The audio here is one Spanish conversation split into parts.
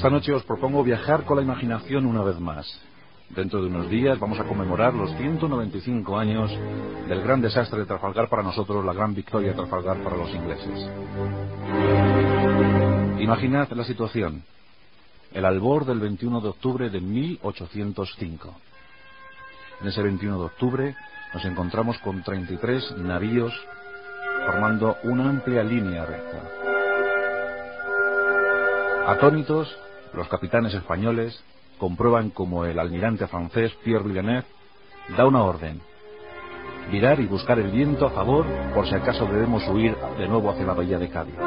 Esta noche os propongo viajar con la imaginación una vez más. Dentro de unos días vamos a conmemorar los 195 años del gran desastre de Trafalgar para nosotros, la gran victoria de Trafalgar para los ingleses. Imaginad la situación. El albor del 21 de octubre de 1805. En ese 21 de octubre nos encontramos con 33 navíos formando una amplia línea recta. Atónitos, los capitanes españoles comprueban como el almirante francés Pierre Villeneuve da una orden: virar y buscar el viento a favor por si acaso debemos huir de nuevo hacia la bahía de Cádiz. En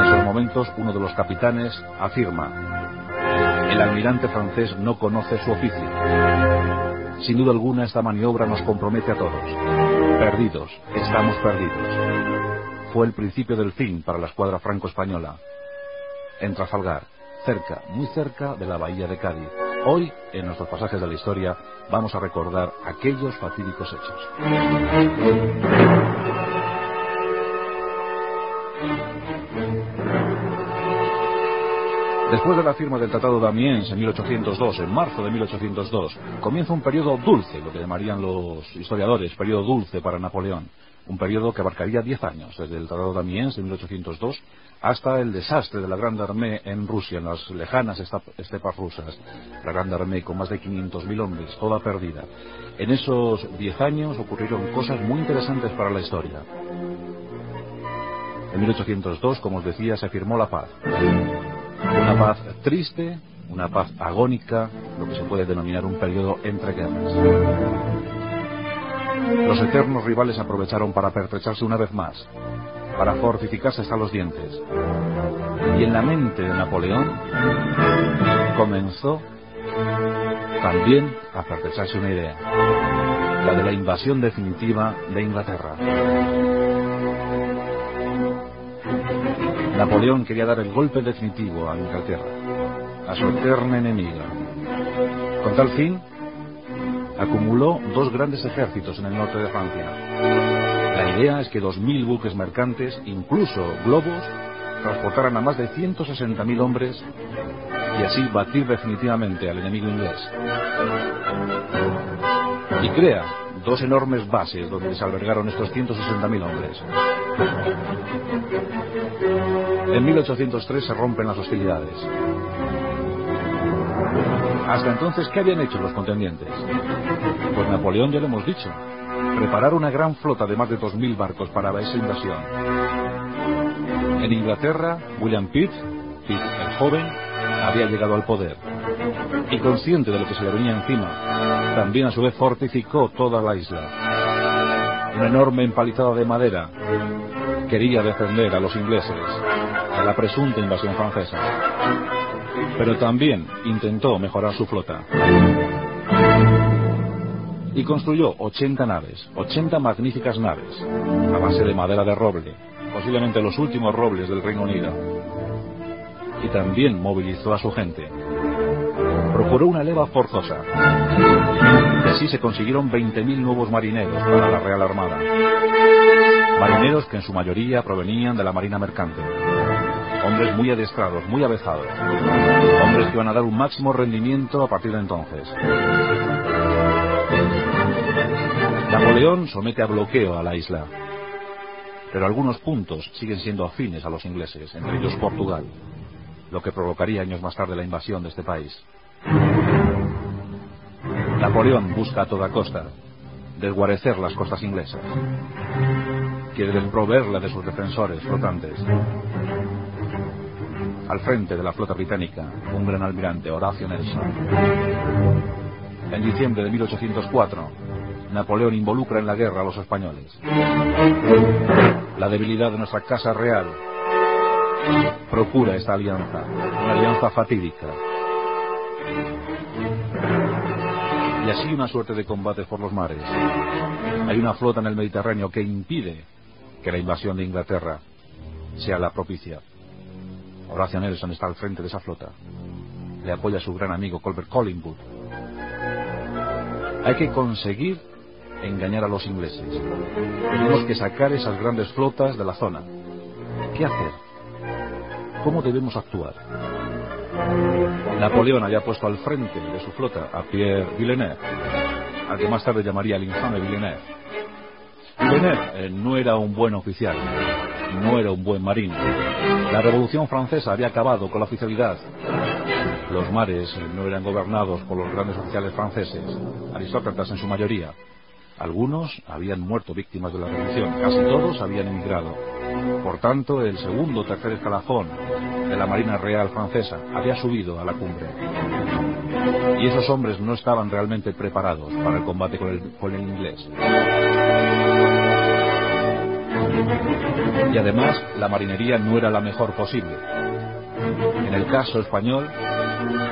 esos momentos uno de los capitanes afirma: el almirante francés no conoce su oficio. Sin duda alguna esta maniobra nos compromete a todos. Perdidos, estamos perdidos. Fue el principio del fin para la escuadra franco-española. En Trafalgar, cerca, muy cerca de la bahía de Cádiz. Hoy, en nuestros pasajes de la historia, vamos a recordar aquellos fatídicos hechos. Después de la firma del Tratado de Amiens en 1802, en marzo de 1802, comienza un periodo dulce, lo que llamarían los historiadores, periodo dulce para Napoleón. Un periodo que abarcaría 10 años, desde el Tratado de Amiens de 1802 hasta el desastre de la Grande Armée en Rusia, en las lejanas estepas rusas. La Grande Armée con más de 500.000 hombres, toda perdida. En esos 10 años ocurrieron cosas muy interesantes para la historia. En 1802, como os decía, se firmó la paz. Una paz triste, una paz agónica, lo que se puede denominar un periodo entre guerras. Los eternos rivales aprovecharon para pertrecharse una vez más, para fortificarse hasta los dientes. Y en la mente de Napoleón comenzó también a pertrecharse una idea, la de la invasión definitiva de Inglaterra. Napoleón quería dar el golpe definitivo a Inglaterra, a su eterna enemiga. Con tal fin, acumuló 2 grandes ejércitos en el norte de Francia. La idea es que 2.000 buques mercantes, incluso globos, transportaran a más de 160.000 hombres y así batir definitivamente al enemigo inglés. Y crea 2 enormes bases donde se albergaron estos 160.000 hombres. En 1803 se rompen las hostilidades. Hasta entonces, ¿qué habían hecho los contendientes? Pues Napoleón, ya lo hemos dicho, preparar una gran flota de más de 2.000 barcos para esa invasión. En Inglaterra, William Pitt, el joven, había llegado al poder. Y consciente de lo que se le venía encima, también a su vez fortificó toda la isla. Una enorme empalizada de madera quería defender a los ingleses de la presunta invasión francesa. Pero también intentó mejorar su flota. Y construyó 80 naves, 80 magníficas naves, a base de madera de roble, posiblemente los últimos robles del Reino Unido. Y también movilizó a su gente. Procuró una leva forzosa. Y así se consiguieron 20.000 nuevos marineros para la Real Armada. Marineros que en su mayoría provenían de la marina mercante. Hombres muy adiestrados, muy avezados. Hombres que iban a dar un máximo rendimiento a partir de entonces. Napoleón somete a bloqueo a la isla. Pero algunos puntos siguen siendo afines a los ingleses, entre ellos Portugal, lo que provocaría años más tarde la invasión de este país. Napoleón busca a toda costa desguarecer las costas inglesas. Quiere desproveerla de sus defensores flotantes. Al frente de la flota británica, un gran almirante, Horatio Nelson. En diciembre de 1804, Napoleón involucra en la guerra a los españoles. La debilidad de nuestra Casa Real procura esta alianza, una alianza fatídica. Y así una suerte de combates por los mares. Hay una flota en el Mediterráneo que impide que la invasión de Inglaterra sea la propicia. Horatio Nelson está al frente de esa flota. Le apoya a su gran amigo Colbert Collingwood. Hay que conseguir engañar a los ingleses. Tenemos que sacar esas grandes flotas de la zona. ¿Qué hacer? cómo debemos actuar. Napoleón había puesto al frente de su flota a Pierre Villeneuve, al que más tarde llamaría el infame Villeneuve. Villeneuve no era un buen oficial, no era un buen marino. La Revolución Francesa había acabado con la oficialidad. Los mares no eran gobernados por los grandes oficiales franceses, aristócratas en su mayoría. Algunos habían muerto víctimas de la revolución, casi todos habían emigrado. Por tanto, el segundo o tercer escalafón de la Marina Real Francesa había subido a la cumbre. Y esos hombres no estaban realmente preparados para el combate con el inglés. Y además, la marinería no era la mejor posible. En el caso español,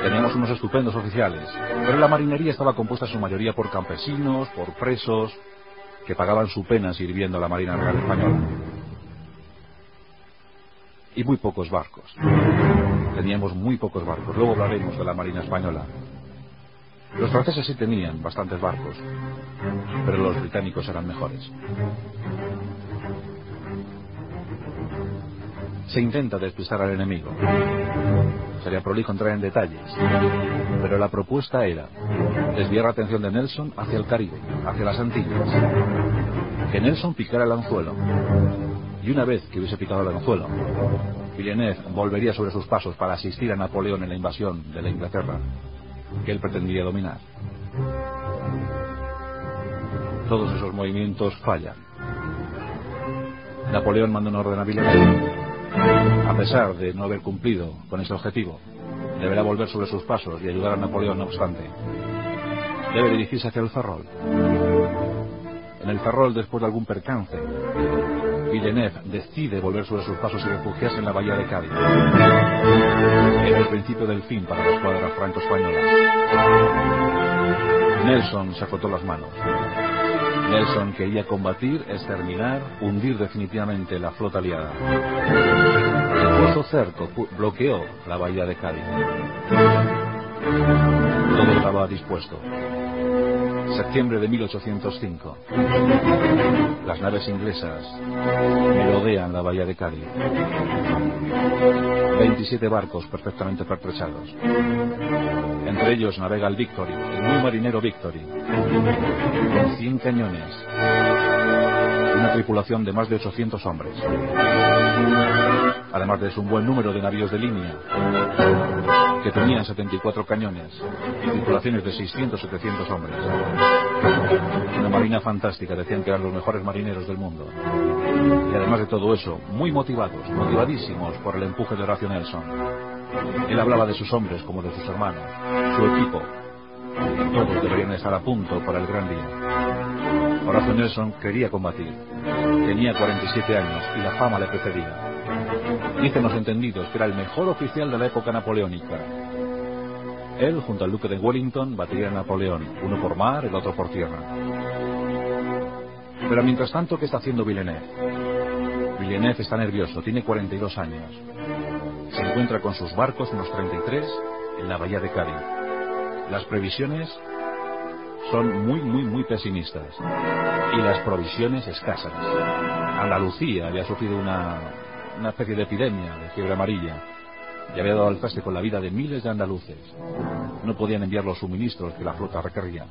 teníamos unos estupendos oficiales, pero la marinería estaba compuesta en su mayoría por campesinos, por presos, que pagaban su pena sirviendo a la Marina Real Española. Y muy pocos barcos. Teníamos muy pocos barcos. Luego hablaremos de la Marina Española. Los franceses sí tenían bastantes barcos, pero los británicos eran mejores. Se intenta despistar al enemigo. Sería prolijo entrar en detalles, pero la propuesta era desviar la atención de Nelson hacia el Caribe, hacia las Antillas. Que Nelson picara el anzuelo, y una vez que hubiese picado el anzuelo, Villeneuve volvería sobre sus pasos para asistir a Napoleón en la invasión de la Inglaterra que él pretendía dominar. Todos esos movimientos fallan. Napoleón manda una orden a Villeneuve. A pesar de no haber cumplido con ese objetivo, deberá volver sobre sus pasos y ayudar a Napoleón no obstante. Debe dirigirse hacia el Ferrol. En el Ferrol, después de algún percance, Villeneuve decide volver sobre sus pasos y refugiarse en la bahía de Cádiz. Era el principio del fin para la escuadra franco-española. Nelson se frotó las manos. Nelson quería combatir, exterminar, hundir definitivamente la flota aliada. El pozo cerco bloqueó la bahía de Cádiz. Todo estaba dispuesto. Septiembre de 1805. Las naves inglesas merodean la bahía de Cádiz. 27 barcos perfectamente pertrechados. Entre ellos navega el Victory, el muy marinero Victory, con 100 cañones y una tripulación de más de 800 hombres. Además de eso, un buen número de navíos de línea que tenían 74 cañones y tripulaciones de 600-700 hombres. Una marina fantástica, decían que eran los mejores marineros del mundo. Y además de todo eso, muy motivados, motivadísimos por el empuje de Horatio Nelson. Él hablaba de sus hombres como de sus hermanos, su equipo. Todos deberían estar a punto para el gran día. Horatio Nelson quería combatir. Tenía 47 años y la fama le precedía. Dicen los entendidos que era el mejor oficial de la época napoleónica. Él, junto al duque de Wellington, batiría a Napoleón, uno por mar, el otro por tierra. Pero mientras tanto, ¿qué está haciendo Villeneuve? Villeneuve está nervioso, tiene 42 años. Se encuentra con sus barcos, unos 33, en la bahía de Cádiz. Las previsiones son muy pesimistas. Y las provisiones escasas. Andalucía había sufrido una especie de epidemia de fiebre amarilla y había dado al traste con la vida de miles de andaluces. No podían enviar los suministros que la flota requería.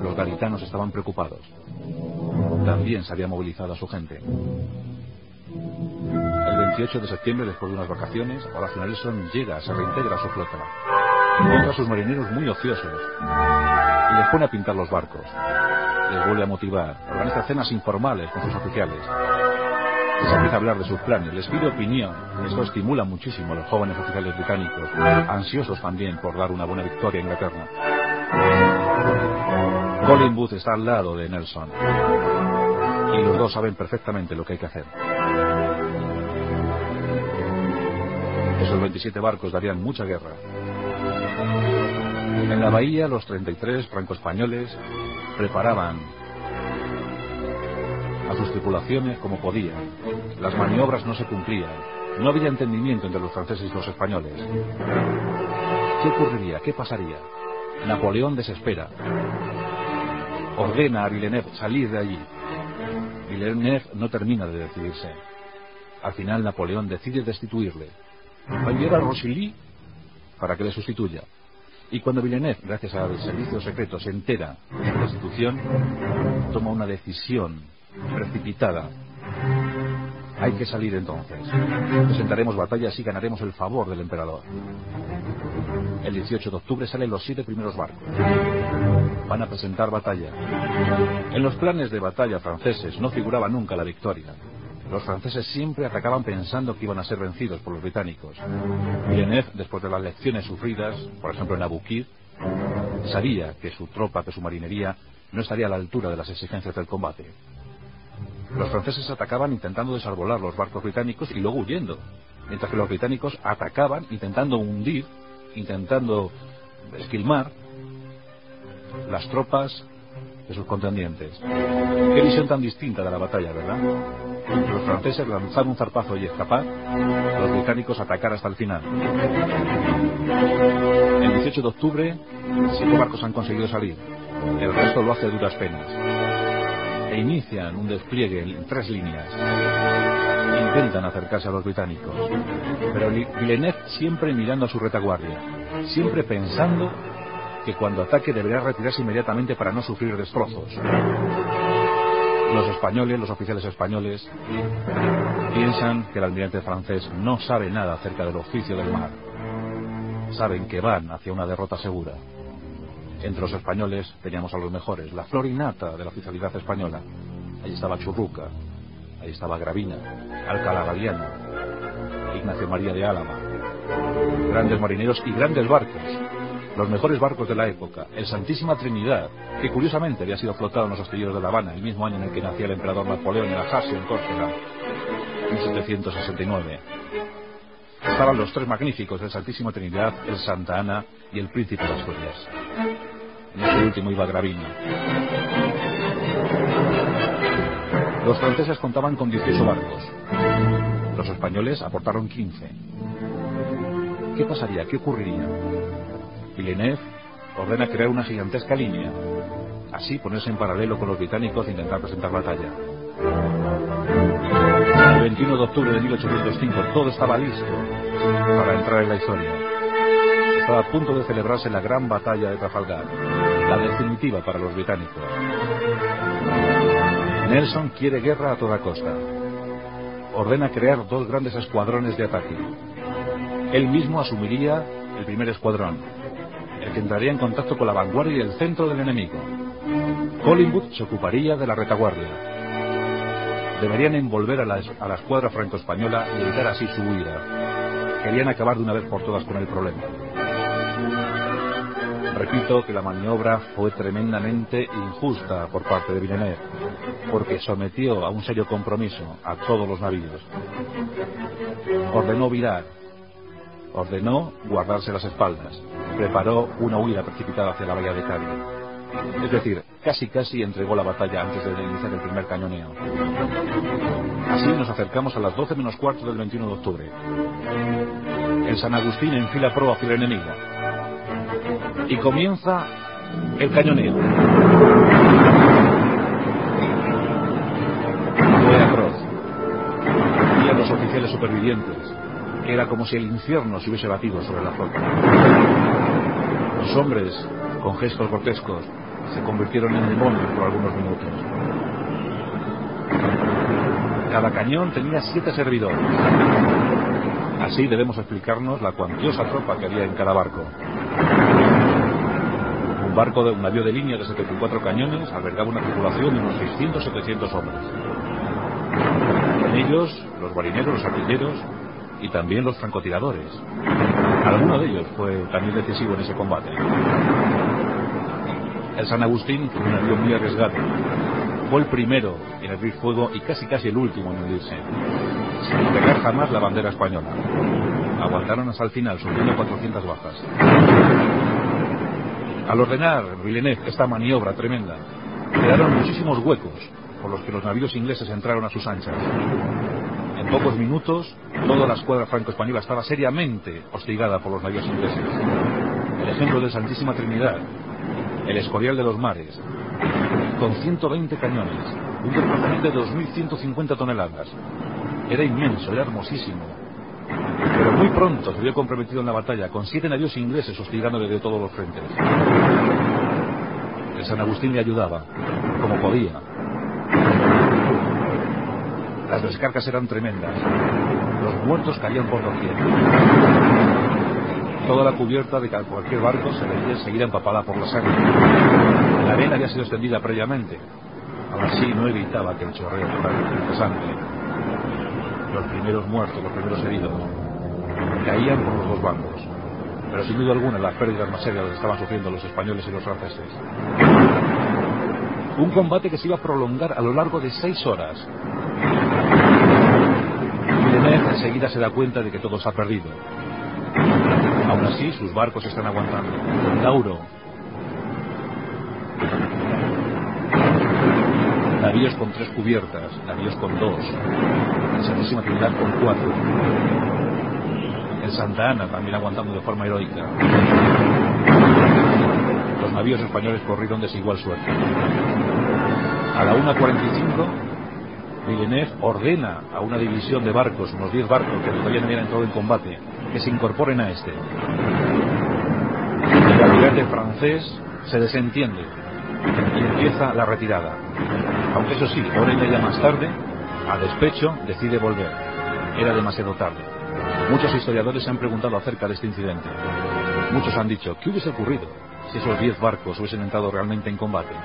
Los gaditanos estaban preocupados. También se había movilizado a su gente. El 28 de septiembre, después de unas vacaciones, Horatio Nelson llega, se reintegra a su flota. Encuentra a sus marineros muy ociosos y les pone a pintar los barcos. Les vuelve a motivar, organiza cenas informales con sus oficiales. Les empieza a hablar de sus planes, les pide opinión. Esto estimula muchísimo a los jóvenes oficiales británicos, ansiosos también por dar una buena victoria a Inglaterra. Collingwood está al lado de Nelson y los dos saben perfectamente lo que hay que hacer. Esos 27 barcos darían mucha guerra. En la bahía, los 33 franco-españoles preparaban a sus tripulaciones como podían. Las maniobras no se cumplían. No había entendimiento entre los franceses y los españoles. ¿Qué ocurriría? ¿Qué pasaría? Napoleón desespera. Ordena a Villeneuve salir de allí. Villeneuve no termina de decidirse. Al final Napoleón decide destituirle. Va a enviar a Rochely para que le sustituya. Y cuando Villeneuve, gracias al servicio secreto, se entera de su destitución, toma una decisión precipitada. Hay que salir entonces. Presentaremos batallas y ganaremos el favor del emperador. El 18 de octubre salen los 7 primeros barcos. Van a presentar batalla. En los planes de batalla franceses no figuraba nunca la victoria. Los franceses siempre atacaban pensando que iban a ser vencidos por los británicos. Villeneuve, después de las lecciones sufridas, por ejemplo en Aboukir, sabía que su tropa, que su marinería, no estaría a la altura de las exigencias del combate. Los franceses atacaban intentando desarbolar los barcos británicos y luego huyendo, mientras que los británicos atacaban intentando hundir, intentando esquilmar las tropas de sus contendientes. Qué visión tan distinta de la batalla, ¿verdad? Los franceses lanzar un zarpazo y escapar, los británicos atacar hasta el final. El 18 de octubre, 7 barcos han conseguido salir. El resto lo hace a duras penas. E inician un despliegue en 3 líneas. Intentan acercarse a los británicos. Pero Villeneuve siempre mirando a su retaguardia, siempre pensando que cuando ataque deberá retirarse inmediatamente para no sufrir destrozos. Los españoles, los oficiales españoles, piensan que el almirante francés no sabe nada acerca del oficio del mar. Saben que van hacia una derrota segura. Entre los españoles teníamos a los mejores, la flor y nata de la oficialidad española. Ahí estaba Churruca, ahí estaba Gravina, Alcalá Galiano, Ignacio María de Álava. Grandes marineros y grandes barcos. Los mejores barcos de la época, el Santísima Trinidad, que curiosamente había sido flotado en los astilleros de La Habana, el mismo año en el que nacía el emperador Napoleón en Ajaccio, en Córcega, 1769. Estaban los 3 magníficos del Santísima Trinidad, el Santa Ana y el Príncipe de Asturias. En este último iba Gravina. Los franceses contaban con 18 barcos. Los españoles aportaron 15. ¿Qué pasaría? ¿Qué ocurriría? Villeneuve ordena crear una gigantesca línea, así ponerse en paralelo con los británicos e intentar presentar batalla. El 21 de octubre de 1805 todo estaba listo para entrar en la historia. Estaba a punto de celebrarse la gran batalla de Trafalgar, la definitiva para los británicos. Nelson quiere guerra a toda costa. Ordena crear 2 grandes escuadrones de ataque. Él mismo asumiría el primer escuadrón, el que entraría en contacto con la vanguardia y el centro del enemigo. Collingwood se ocuparía de la retaguardia. Deberían envolver a la escuadra franco-española y evitar así su huida. Querían acabar de una vez por todas con el problema. Repito que la maniobra fue tremendamente injusta por parte de Villeneuve, porque sometió a un serio compromiso a todos los navíos. Ordenó virar, ordenó guardarse las espaldas, preparó una huida precipitada hacia la bahía de Cádiz. Es decir, casi entregó la batalla antes de iniciar el primer cañoneo. Así nos acercamos a las 12 menos cuarto del 21 de octubre. El San Agustín enfila proa hacia el enemigo. Y comienza el cañoneo. Fue atroz. Y a los oficiales supervivientes, que era como si el infierno se hubiese batido sobre la flota. Los hombres, con gestos grotescos, se convirtieron en demonios por algunos minutos. Cada cañón tenía 7 servidores. Así debemos explicarnos la cuantiosa tropa que había en cada barco. Un navío de línea de 74 cañones albergaba una tripulación de unos 600-700 hombres. En ellos, los marineros, los artilleros y también los francotiradores. Alguno de ellos fue también decisivo en ese combate. El San Agustín fue un navío muy arriesgado. Fue el primero en abrir fuego y casi el último en hundirse, sin despegar jamás la bandera española. Aguantaron hasta el final, sufriendo 400 bajas. Al ordenar Villeneuve esta maniobra tremenda, quedaron muchísimos huecos por los que los navíos ingleses entraron a sus anchas. En pocos minutos, toda la escuadra franco-española estaba seriamente hostigada por los navíos ingleses. El ejemplo de Santísima Trinidad, el Escorial de los Mares, con 120 cañones, un desplazamiento de 2.150 toneladas. Era inmenso, era hermosísimo. Pero muy pronto se vio comprometido en la batalla, con 7 navíos ingleses hostigándole de todos los frentes. El San Agustín le ayudaba, como podía. Las descargas eran tremendas. Los muertos caían por doquier. Toda la cubierta de cualquier barco se veía enseguida empapada por la sangre. La arena había sido extendida previamente. Aún así no evitaba que el chorreo de sangre. Los primeros muertos, los primeros heridos, caían por los dos bandos. Pero sin duda alguna las pérdidas más serias las estaban sufriendo los españoles y los franceses. Un combate que se iba a prolongar a lo largo de 6 horas. Villeneuve enseguida se da cuenta de que todo se ha perdido. Aún así, sus barcos están aguantando. Lauro. Navíos con 3 cubiertas, navíos con 2. El Santísima Trinidad con 4. El Santa Ana también aguantando de forma heroica. Los navíos españoles corrieron desigual suerte. A la 1:45, Villeneuve ordena a una división de barcos, unos 10 barcos que todavía no habían entrado en combate, que se incorporen a este. El almirante francés se desentiende y empieza la retirada. Aunque eso sí, hora y media más tarde, a despecho, decide volver. Era demasiado tarde. Muchos historiadores se han preguntado acerca de este incidente. Muchos han dicho, ¿qué hubiese ocurrido si esos 10 barcos hubiesen entrado realmente en combate?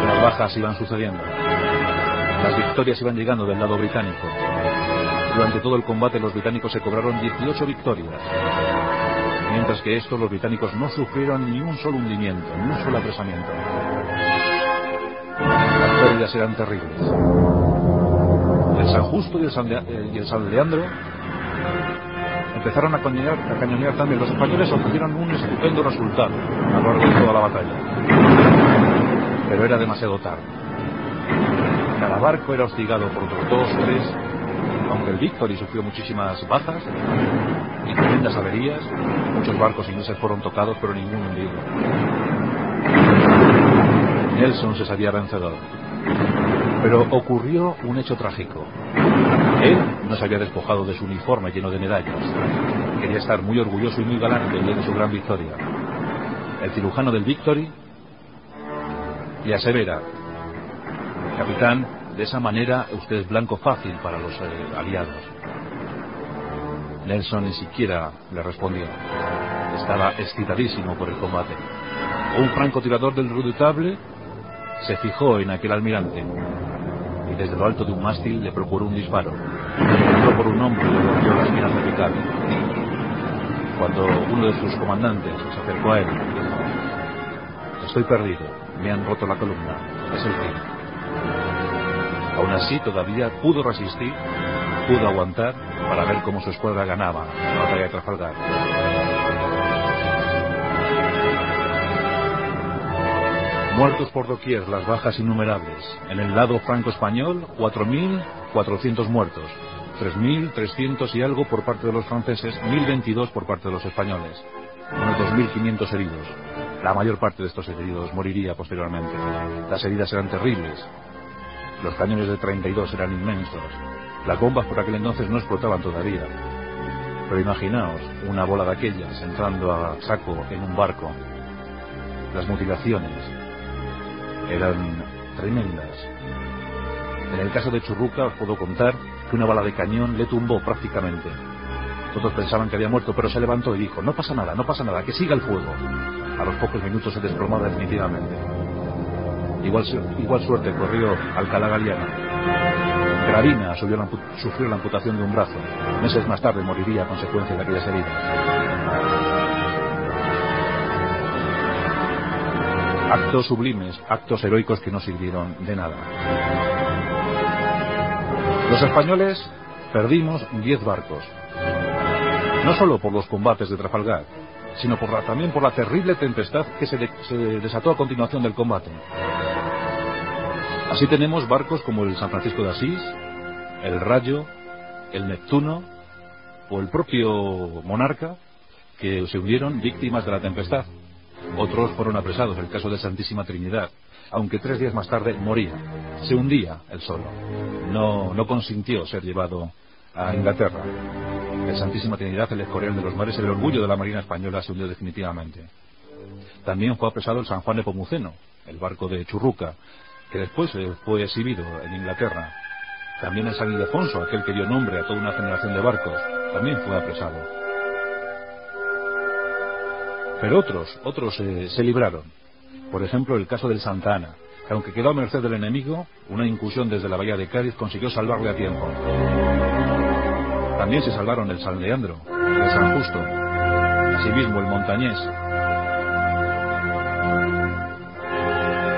Las bajas iban sucediendo. Las victorias iban llegando del lado británico. Durante todo el combate los británicos se cobraron 18 victorias. Mientras que estos, los británicos, no sufrieron ni un solo hundimiento, ni un solo apresamiento. Las pérdidas eran terribles. El San Justo y el San Leandro empezaron a cañonear también. Los españoles obtuvieron un estupendo resultado a lo largo de toda la batalla. Pero era demasiado tarde. Cada barco era hostigado por otros 2, 3, aunque el Victory sufrió muchísimas bajas y tremendas averías. Muchos barcos ingleses fueron tocados, pero ninguno hundido. Nelson se sabía vencedor. Pero ocurrió un hecho trágico. Él no se había despojado de su uniforme lleno de medallas. Quería estar muy orgulloso y muy galante de su gran victoria. El cirujano del Victory le asevera: capitán, de esa manera usted es blanco fácil para los aliados. Nelson ni siquiera le respondió. Estaba excitadísimo por el combate. Un francotirador del Redoutable se fijó en aquel almirante y desde lo alto de un mástil le procuró un disparo. Entró por un hombro y le golpeó la espina cervical. Cuando uno de sus comandantes se acercó a él, dijo: estoy perdido, me han roto la columna, es el fin. Aún así todavía pudo resistir, pudo aguantar para ver cómo su escuadra ganaba la batalla de Trafalgar. Muertos por doquier, las bajas innumerables. En el lado franco-español, 4.400 muertos, 3.300 y algo por parte de los franceses, 1.022 por parte de los españoles, unos 2.500 heridos. La mayor parte de estos heridos moriría posteriormente. Las heridas eran terribles. Los cañones de 32 eran inmensos. Las bombas por aquel entonces no explotaban todavía. Pero imaginaos una bola de aquellas entrando a saco en un barco. Las mutilaciones eran tremendas. En el caso de Churruca os puedo contar que una bala de cañón le tumbó prácticamente. Todos pensaban que había muerto, pero se levantó y dijo: no pasa nada, que siga el fuego. A los pocos minutos se desplomaba definitivamente. Igual suerte corrió Alcalá Galiana. Gravina sufrió la amputación de un brazo. Meses más tarde moriría a consecuencia de aquellas heridas. Actos sublimes, actos heroicos que no sirvieron de nada. Los españoles perdimos 10 barcos. No solo por los combates de Trafalgar, sino también por la terrible tempestad que se desató a continuación del combate. Así tenemos barcos como el San Francisco de Asís, el Rayo, el Neptuno o el propio Monarca, que se hundieron víctimas de la tempestad. Otros fueron apresados, el caso de Santísima Trinidad, aunque 3 días más tarde moría. Se hundía él solo. No consintió ser llevado a Inglaterra. El Santísima Trinidad, el Escorial de los Mares, el orgullo de la Marina Española, se hundió definitivamente. También fue apresado el San Juan Nepomuceno, el barco de Churruca, que después fue exhibido en Inglaterra. También el San Ildefonso, aquel que dio nombre a toda una generación de barcos, también fue apresado. Pero otros se libraron. Por ejemplo, el caso del Santa Ana, que aunque quedó a merced del enemigo, una incursión desde la bahía de Cádiz consiguió salvarle a tiempo. También se salvaron el San Leandro, el San Justo, asimismo el Montañés.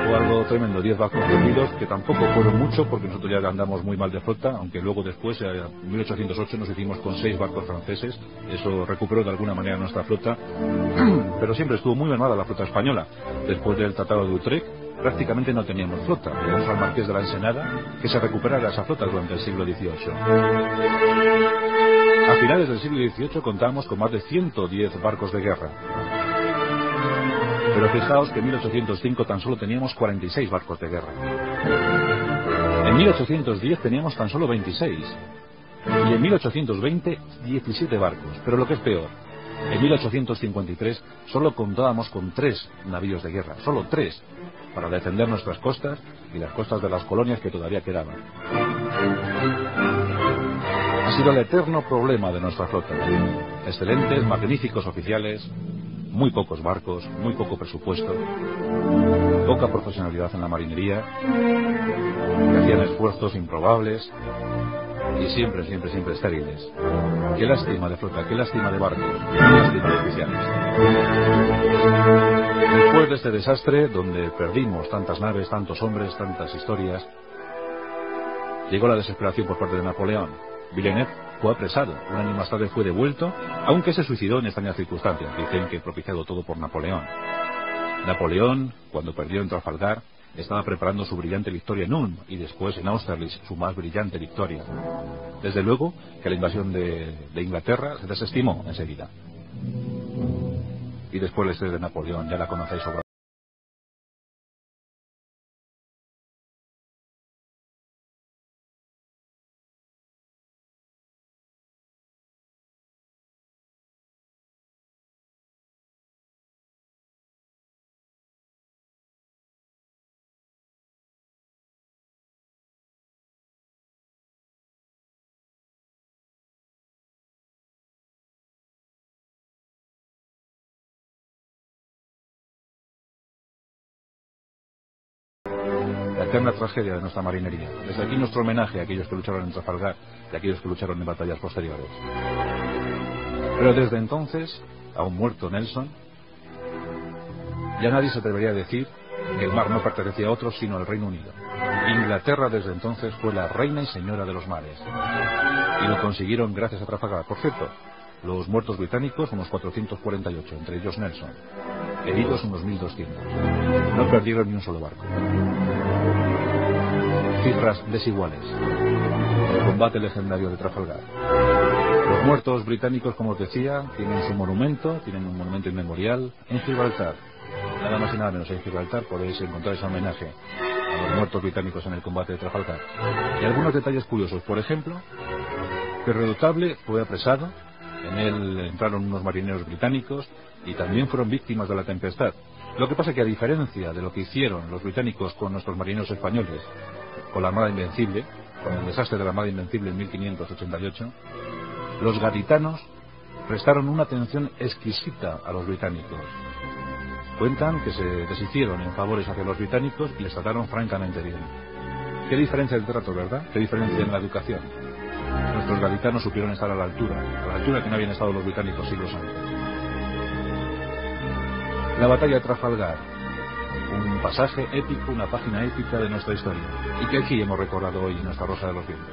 Fue algo tremendo, 10 barcos perdidos, que tampoco fueron mucho porque nosotros ya andamos muy mal de flota, aunque luego después, en 1808, nos hicimos con 6 barcos franceses. Eso recuperó de alguna manera nuestra flota, pero siempre estuvo muy mermada la flota española. Después del Tratado de Utrecht, prácticamente no teníamos flota. Le damos al Marqués de la Ensenada que se recuperara esa flota durante el siglo XVIII. A finales del siglo XVIII contábamos con más de 110 barcos de guerra. Pero fijaos que en 1805 tan solo teníamos 46 barcos de guerra. En 1810 teníamos tan solo 26. Y en 1820, 17 barcos. Pero lo que es peor, en 1853 solo contábamos con 3 navíos de guerra. Solo 3. Para defender nuestras costas y las costas de las colonias que todavía quedaban. Ha sido el eterno problema de nuestra flota. Excelentes, magníficos oficiales, muy pocos barcos, muy poco presupuesto, poca profesionalidad en la marinería, que hacían esfuerzos improbables y siempre estériles. Qué lástima de flota, qué lástima de barcos, qué lástima de oficiales. Después de este desastre, donde perdimos tantas naves, tantos hombres, tantas historias, llegó la desesperación por parte de Napoleón. Villeneuve fue apresado, un año más tarde fue devuelto, aunque se suicidó en extrañas circunstancias. Dicen que propiciado todo por Napoleón. Napoleón, cuando perdió en Trafalgar, estaba preparando su brillante victoria en Ulm y después en Austerlitz su más brillante victoria. Desde luego que la invasión de Inglaterra se desestimó enseguida. Y después la historia de Napoleón, ya la conocéis sobre. La eterna tragedia de nuestra marinería. Desde aquí nuestro homenaje a aquellos que lucharon en Trafalgar y a aquellos que lucharon en batallas posteriores. Pero desde entonces, aún muerto Nelson, ya nadie se atrevería a decir que el mar no pertenecía a otros sino al Reino Unido. Inglaterra desde entonces fue la reina y señora de los mares. Y lo consiguieron gracias a Trafalgar. Por cierto, los muertos británicos unos 448, entre ellos Nelson. Heridos unos 1200. No perdieron ni un solo barco. Cifras desiguales. El combate legendario de Trafalgar. Los muertos británicos, como os decía, tienen su monumento, tienen un monumento inmemorial en Gibraltar. Nada más y nada menos en Gibraltar podéis encontrar ese homenaje a los muertos británicos en el combate de Trafalgar. Y algunos detalles curiosos. Por ejemplo, que Redoutable fue apresado. En él entraron unos marineros británicos y también fueron víctimas de la tempestad. Lo que pasa es que, a diferencia de lo que hicieron los británicos con nuestros marineros españoles, con la Armada Invencible, con el desastre de la Armada Invencible en 1588, los gaditanos prestaron una atención exquisita a los británicos. Cuentan que se deshicieron en favores hacia los británicos y les trataron francamente bien. Qué diferencia de trato, ¿verdad? Qué diferencia en la educación. Nuestros gaditanos supieron estar a la altura que no habían estado los británicos siglos antes. La batalla de Trafalgar, un pasaje épico, una página épica de nuestra historia, y que aquí hemos recordado hoy en nuestra Rosa de los Vientos.